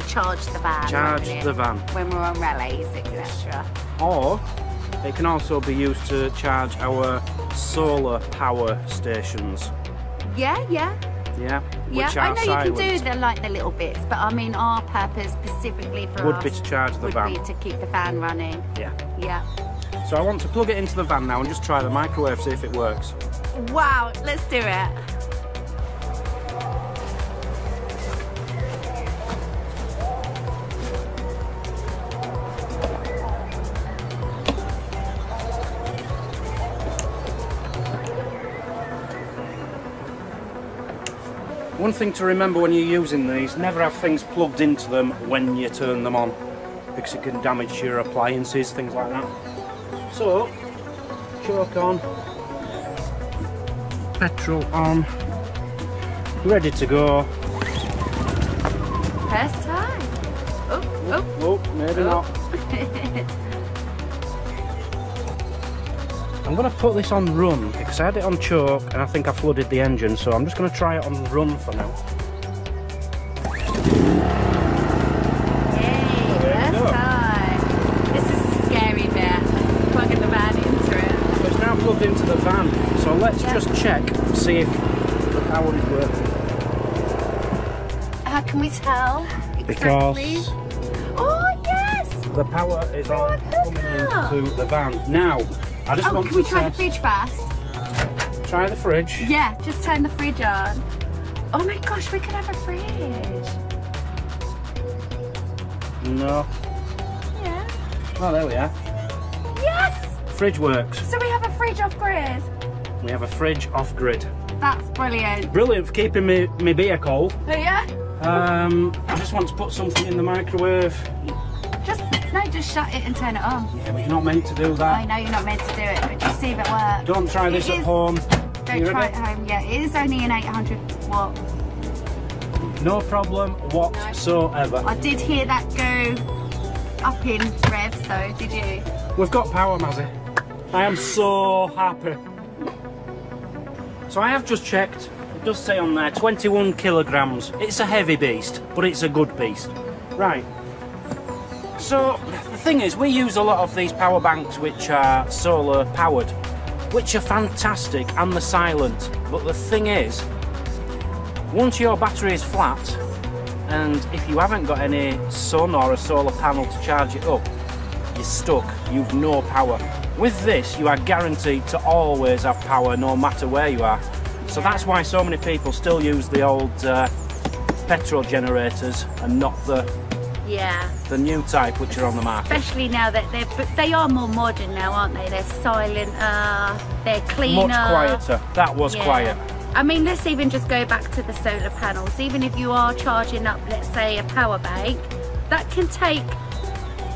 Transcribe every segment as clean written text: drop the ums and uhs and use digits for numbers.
to charge the van. Charge the van. When we're on rallies, etc. Or it can also be used to charge our solar power stations. Yeah. Yeah, Yeah, I know silent. you can do the little bits, but I mean our purpose specifically for would us be to charge the van. would be to keep the van running. Yeah. Yeah. So I want to plug it into the van now and just try the microwave, see if it works. Wow, let's do it. One thing to remember when you're using these, never have things plugged into them when you turn them on, because it can damage your appliances, things like that. So, choke on, petrol on, ready to go. First time. Oh, Maybe not. I'm going to put this on run because I had it on choke and I think I flooded the engine, so I'm just going to try it on run for now. Yay, first time. This is the scary bit, plugging the van into it. So it's now plugged into the van, so let's just check, see if the power is working. How can we tell exactly? Because oh yes! the power is on coming into the van. Now, I just want can to we try test. the fridge first? Try the fridge. Yeah, just turn the fridge on. Oh my gosh, we could have a fridge. No. Yeah. Oh, there we are. Yes! Fridge works. So we have a fridge off grid. We have a fridge off grid. That's brilliant. Brilliant for keeping me beer cold. Oh yeah? I just want to put something in the microwave. Just shut it and turn it on. Yeah, but you're not meant to do that. I know you're not meant to do it, but just see if it works. Don't try this at home. Don't try it at home. Yeah, it is only an 800 watt. No problem whatsoever. I did hear that go up in revs though, did you? We've got power, Mazzy. I am so happy. So I have just checked. It does say on there 21 kilograms. It's a heavy beast, but it's a good beast. Right. So the thing is, we use a lot of these power banks which are solar powered, which are fantastic, and they're silent. But the thing is, once your battery is flat, and if you haven't got any sun or a solar panel to charge it up, you're stuck. You've no power. With this, you are guaranteed to always have power no matter where you are. So that's why so many people still use the old petrol generators and not the new type which are on the market. Especially now that they are more modern now, aren't they? They're silent, they're cleaner. Much quieter. That was quiet. I mean, let's even just go back to the solar panels. Even if you are charging up, let's say, a power bank, that can take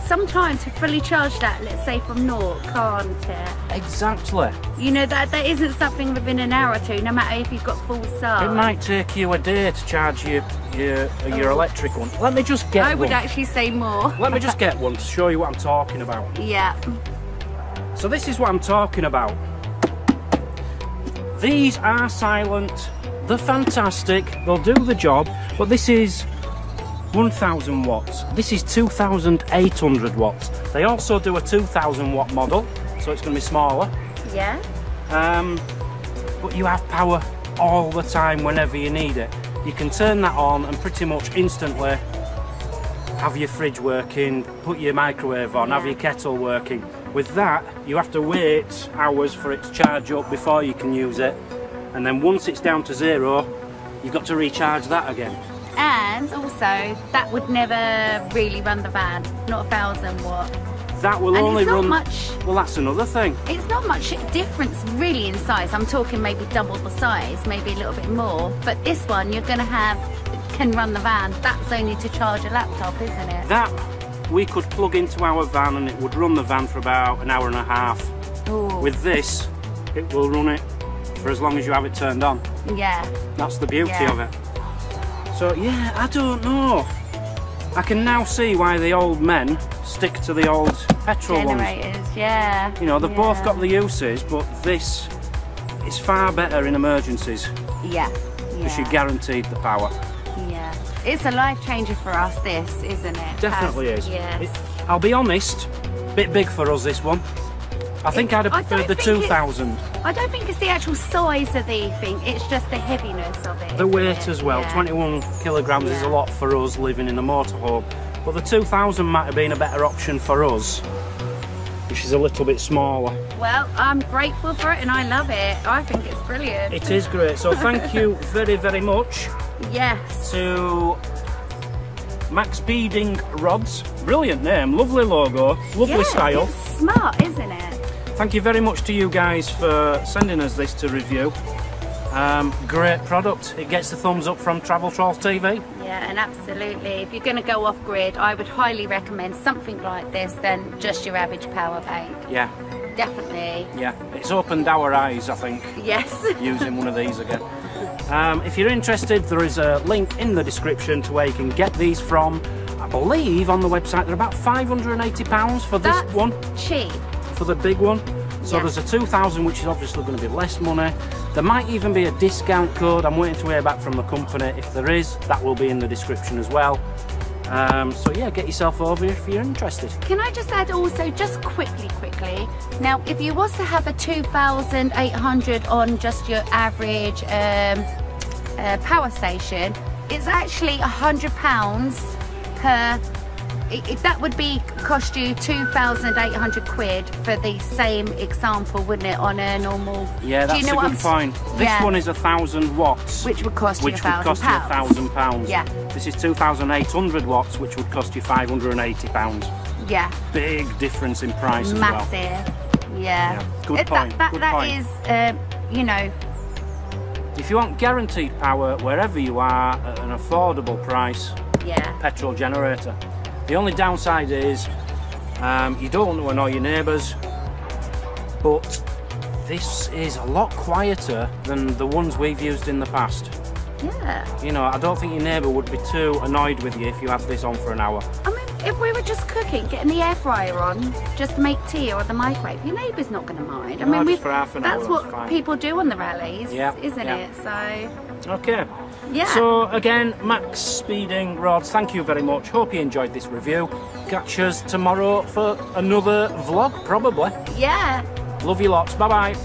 some time to fully charge that, let's say from naught, can't it? Exactly. You know, that isn't something within an hour or two, no matter if you've got full charge. It might take you a day to charge your electric one. Let me just get one. I would actually say more. Let me just get one to show you what I'm talking about. Yeah. So this is what I'm talking about. These are silent, they're fantastic, they'll do the job, but this is 1000 watts. This is 2800 watts. They also do a 2000 watt model, so it's going to be smaller. Yeah. But you have power all the time whenever you need it. You can turn that on and pretty much instantly have your fridge working, put your microwave on, have your kettle working. With that, you have to wait hours for it to charge up before you can use it. And then once it's down to zero, you've got to recharge that again. And also, that would never really run the van, not 1000 watt. That will only run... much. Well, that's another thing. It's not much difference really in size. I'm talking maybe double the size, maybe a little bit more. But this one, you're going to have, can run the van. That's only to charge a laptop, isn't it? That we could plug into our van and it would run the van for about an hour and a half. Ooh. With this, it will run it for as long as you have it turned on. Yeah. That's the beauty of it. So yeah, I don't know. I can now see why the old men stick to the old petrol Generators, ones. Yeah. You know, they've both got the uses, but this is far better in emergencies. Yeah. Because you're guaranteed the power. Yeah. It's a life changer for us, this, isn't it? Definitely is. Yes. I'll be honest, bit big for us, this one. I think I'd have preferred the 2000. I don't think it's the actual size of the thing, it's just the heaviness of it. The weight as well, yeah. 21 kilograms is a lot for us living in a motorhome. But the 2000 might have been a better option for us, which is a little bit smaller. Well, I'm grateful for it and I love it. I think it's brilliant. It is great. So thank you very, very much. Yes. To Maxpeedingrods. Brilliant name, lovely logo, lovely style. It's smart, isn't it? Thank you very much to you guys for sending us this to review. Great product. It gets the thumbs up from Travel Trolls TV. Yeah, and absolutely. If you're going to go off grid, I would highly recommend something like this than just your average power bank. Yeah. Definitely. Yeah, it's opened our eyes, I think. Yes. Using one of these again. If you're interested, there is a link in the description to where you can get these from. I believe on the website they're about £580 for this one. Cheap. For the big one. So there's a 2000, which is obviously going to be less money. There might even be a discount code. I'm waiting to hear back from the company. If there is, that will be in the description as well. So yeah, get yourself over if you're interested. Can I just add also, just quickly, now if you was to have a 2800 on just your average power station, it's actually £100 per. That would cost you 2,800 quid for the same example, wouldn't it, on a normal? Yeah, that's a good point. This one is 1000 watts, which would cost you £1,000. Yeah. This is 2,800 watts, which would cost you £580. Yeah. Big difference in price as well. Massive. Yeah. Good point. That is, you know. If you want guaranteed power wherever you are at an affordable price, petrol generator. The only downside is you don't want to annoy your neighbours, but this is a lot quieter than the ones we've used in the past. Yeah. You know, I don't think your neighbour would be too annoyed with you if you had this on for an hour. I mean, if we were just cooking, getting the air fryer on, just to make tea or the microwave, your neighbour's not going to mind. I mean, for half an hour, that's what people do on the rallies, isn't it? So. Okay. Yeah. So again, Maxpeedingrods, thank you very much. Hope you enjoyed this review. Catch us tomorrow for another vlog, probably. Yeah. Love you lots. Bye bye.